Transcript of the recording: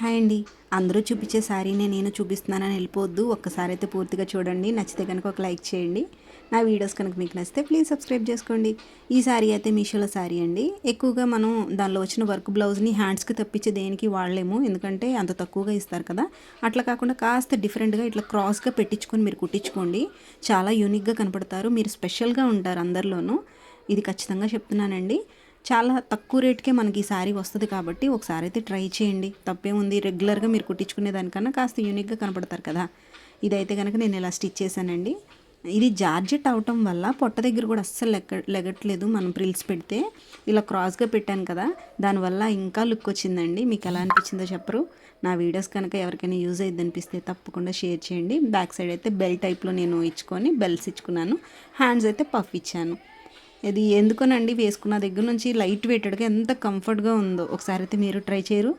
Hi అండి. అందరూ చూపించే శారీనే నేను చూపిస్తున్నానని వెళ్ళిపోవద్దు. ఒక్కసారి అయితే పూర్తిగా చూడండి. నచ్చితే కనుక ఒక లైక్ చేయండి. నా వీడియోస్ కనుక మీకు నచ్చితే ప్లీజ్ సబ్స్క్రైబ్ చేసుకోండి. ఈ శారీ అయితే మీషోలో శారీ అండి. ఎక్కువగా మనం దానిలో వచ్చిన వర్క్ బ్లౌజ్ని హ్యాండ్స్కి తప్పించి దేనికి వాడలేము, ఎందుకంటే అంత తక్కువగా ఇస్తారు కదా. అట్లా కాకుండా కాస్త డిఫరెంట్గా ఇట్లా క్రాస్గా పెట్టించుకొని మీరు కుట్టించుకోండి. చాలా యూనిక్గా కనపడతారు, మీరు స్పెషల్గా ఉంటారు అందరిలోనూ. ఇది ఖచ్చితంగా చెప్తున్నానండి. చాలా తక్కువ రేట్కే మనకి ఈ శారీ వస్తుంది కాబట్టి ఒకసారి అయితే ట్రై చేయండి. తప్పేముంది, రెగ్యులర్గా మీరు కుట్టించుకునే దానికన్నా కాస్త యూనిక్గా కనపడతారు కదా. ఇదైతే కనుక నేను ఇలా స్టిచ్ చేశానండి. ఇది జార్జెట్ అవటం వల్ల పొట్ట దగ్గర కూడా అస్సలు లెగట్లేదు. మనం ప్రిల్స్ పెడితే ఇలా క్రాస్గా పెట్టాను కదా, దానివల్ల ఇంకా లుక్ వచ్చిందండి. మీకు ఎలా అనిపించిందో చెప్పరు. నా వీడియోస్ కనుక ఎవరికైనా యూజ్ అయ్యింది అనిపిస్తే తప్పకుండా షేర్ చేయండి. బ్యాక్ సైడ్ అయితే బెల్ టైప్లో నేను ఇచ్చుకొని బెల్స్ ఇచ్చుకున్నాను. హ్యాండ్స్ అయితే పఫ్ ఇచ్చాను. ఇది ఎందుకోనండి, వేసుకున్న దగ్గర నుంచి లైట్ వెయిటెడ్గా ఎంత కంఫర్ట్గా ఉందో. ఒకసారి అయితే మీరు ట్రై చేయరు.